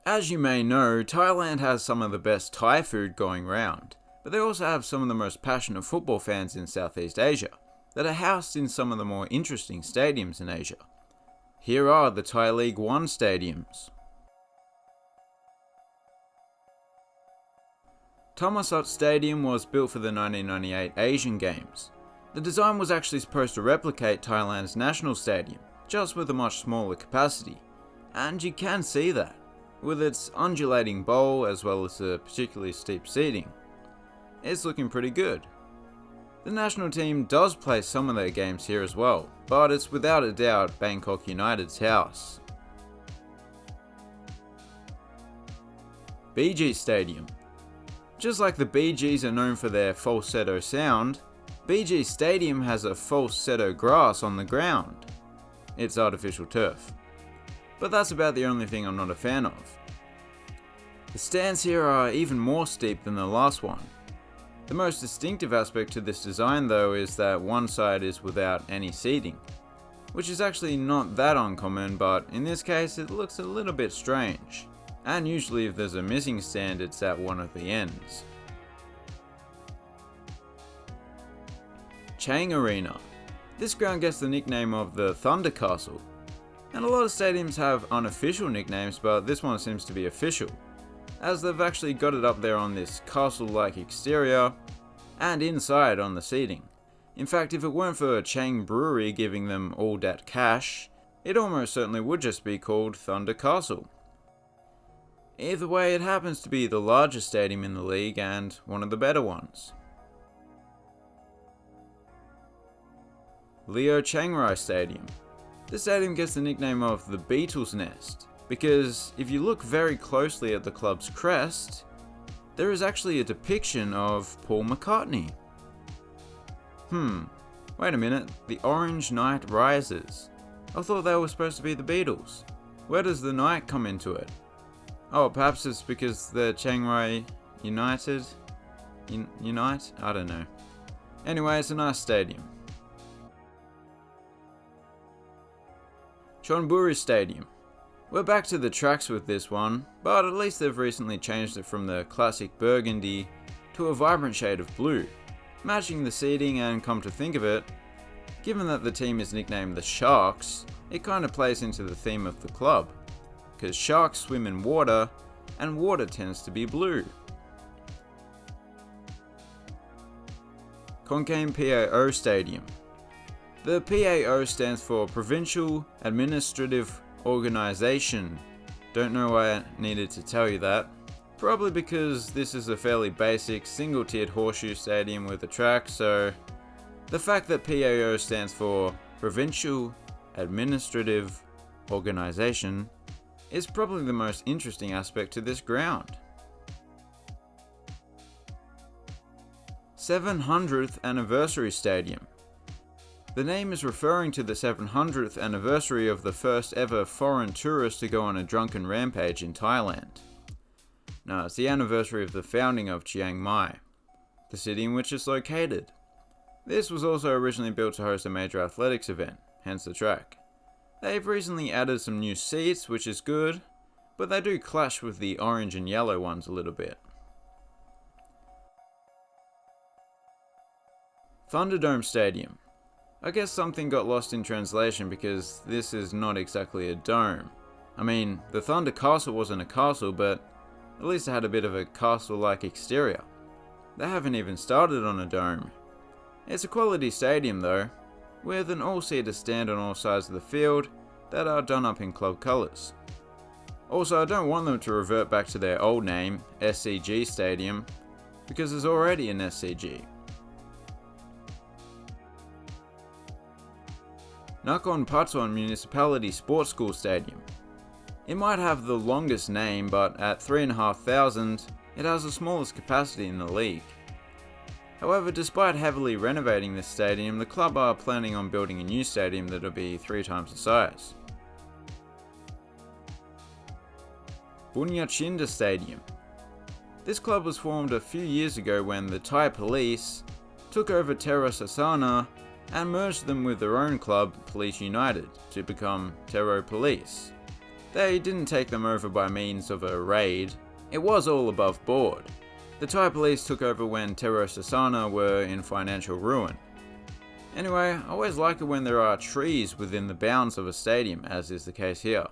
As you may know, Thailand has some of the best Thai food going round, but they also have some of the most passionate football fans in Southeast Asia, that are housed in some of the more interesting stadiums in Asia. Here are the Thai League One stadiums. Thammasat Stadium was built for the 1998 Asian Games. The design was actually supposed to replicate Thailand's national stadium, just with a much smaller capacity, and you can see that, with its undulating bowl as well as the particularly steep seating. It's looking pretty good. The national team does play some of their games here as well, but it's without a doubt Bangkok United's house. BG Stadium. Just like the Bee Gees are known for their falsetto sound, BG Stadium has a falsetto grass on the ground. It's artificial turf. But that's about the only thing I'm not a fan of. The stands here are even more steep than the last one. The most distinctive aspect to this design though is that one side is without any seating, which is actually not that uncommon, but in this case it looks a little bit strange, and usually if there's a missing stand it's at one of the ends. Chang Arena. This ground gets the nickname of the Thunder Castle, and a lot of stadiums have unofficial nicknames, but this one seems to be official, as they've actually got it up there on this castle-like exterior, and inside on the seating. In fact, if it weren't for Chang Brewery giving them all that cash, it almost certainly would just be called Thunder Castle. Either way, it happens to be the largest stadium in the league and one of the better ones. Leo Chiang Rai Stadium. This stadium gets the nickname of the Beatles Nest, because if you look very closely at the club's crest, there is actually a depiction of Paul McCartney. Wait a minute, the Orange Knight Rises. I thought they were supposed to be the Beatles. Where does the Knight come into it? Oh, perhaps it's because the Chiang Rai United? Unite? I don't know. Anyway, it's a nice stadium. Chonburi Stadium. We're back to the tracks with this one, but at least they've recently changed it from the classic burgundy to a vibrant shade of blue, matching the seating, and come to think of it, given that the team is nicknamed the Sharks, it kind of plays into the theme of the club, because sharks swim in water, and water tends to be blue. Kon Kaen PAO Stadium. The PAO stands for Provincial Administrative Organization. Don't know why I needed to tell you that. Probably because this is a fairly basic single-tiered horseshoe stadium with a track, so the fact that PAO stands for Provincial Administrative Organization is probably the most interesting aspect to this ground. 700th Anniversary Stadium. The name is referring to the 700th anniversary of the first ever foreign tourist to go on a drunken rampage in Thailand. No, it's the anniversary of the founding of Chiang Mai, the city in which it's located. This was also originally built to host a major athletics event, hence the track. They've recently added some new seats, which is good, but they do clash with the orange and yellow ones a little bit. Thunderdome Stadium. I guess something got lost in translation because this is not exactly a dome. I mean, the Thunder Castle wasn't a castle, but at least it had a bit of a castle-like exterior. They haven't even started on a dome. It's a quality stadium though, with an all-seater stand on all sides of the field that are done up in club colours. Also, I don't want them to revert back to their old name, SCG Stadium, because there's already an SCG. Nakhon Pathom Municipality Sports School Stadium. It might have the longest name, but at 3,500, it has the smallest capacity in the league. However, despite heavily renovating this stadium, the club are planning on building a new stadium that'll be 3 times the size. Bunyachinda Stadium. This club was formed a few years ago when the Thai police took over Teros Asana and merged them with their own club, Police United, to become Tero Police. They didn't take them over by means of a raid, it was all above board. The Thai police took over when Tero Sasana were in financial ruin. Anyway, I always like it when there are trees within the bounds of a stadium, as is the case here.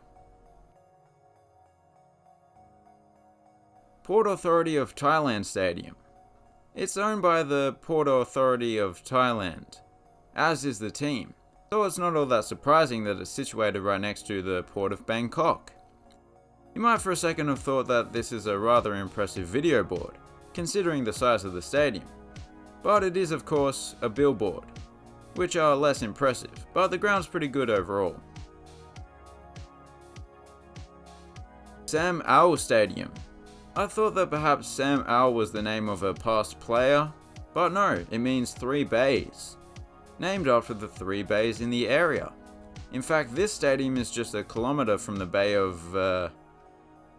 Port Authority of Thailand Stadium. It's owned by the Port Authority of Thailand, as is the team, so it's not all that surprising that it's situated right next to the Port of Bangkok. You might for a second have thought that this is a rather impressive video board, considering the size of the stadium, but it is of course a billboard, which are less impressive, but the ground's pretty good overall. Sam Owl Stadium. I thought that perhaps Sam Owl was the name of a past player, but no, it means 3 bays, named after the 3 bays in the area. In fact, this stadium is just a kilometer from the bay of,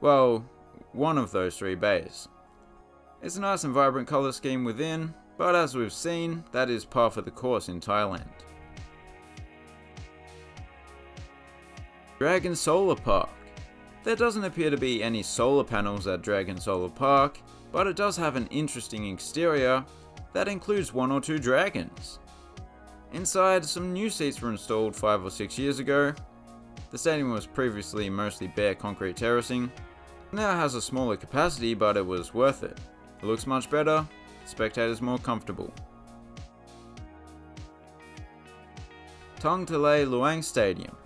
well, one of those 3 bays. It's a nice and vibrant colour scheme within, but as we've seen, that is par for the course in Thailand. Dragon Solar Park. There doesn't appear to be any solar panels at Dragon Solar Park, but it does have an interesting exterior that includes 1 or 2 dragons. Inside, some new seats were installed 5 or 6 years ago. The stadium was previously mostly bare concrete terracing. It now has a smaller capacity, but it was worth it. It looks much better, spectators more comfortable. Tung Talay Luang Stadium.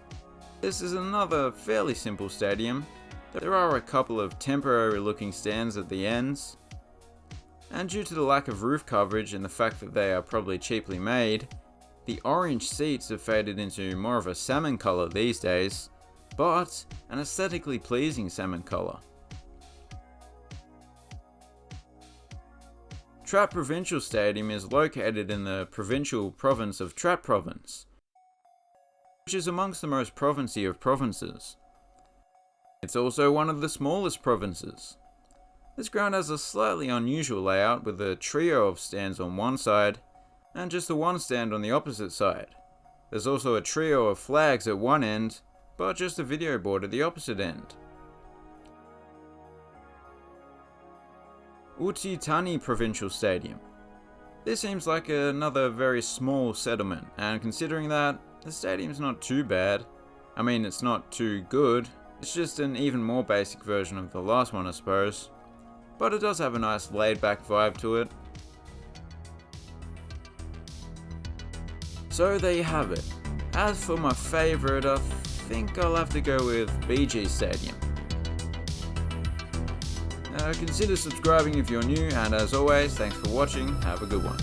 This is another fairly simple stadium. There are a couple of temporary looking stands at the ends, and due to the lack of roof coverage and the fact that they are probably cheaply made, the orange seats have faded into more of a salmon colour these days, but an aesthetically pleasing salmon colour. Trat Provincial Stadium is located in the provincial province of Trat Province, which is amongst the most provincey of provinces. It's also one of the smallest provinces. This ground has a slightly unusual layout with a trio of stands on one side and just the one stand on the opposite side. There's also a trio of flags at one end, but just a video board at the opposite end. Uti Thani Provincial Stadium. This seems like another very small settlement, and considering that, the stadium's not too bad. I mean, it's not too good, it's just an even more basic version of the last one, I suppose. But it does have a nice laid-back vibe to it. So there you have it. As for my favourite, I think I'll have to go with BG Stadium. Consider subscribing if you're new, and as always, thanks for watching, have a good one.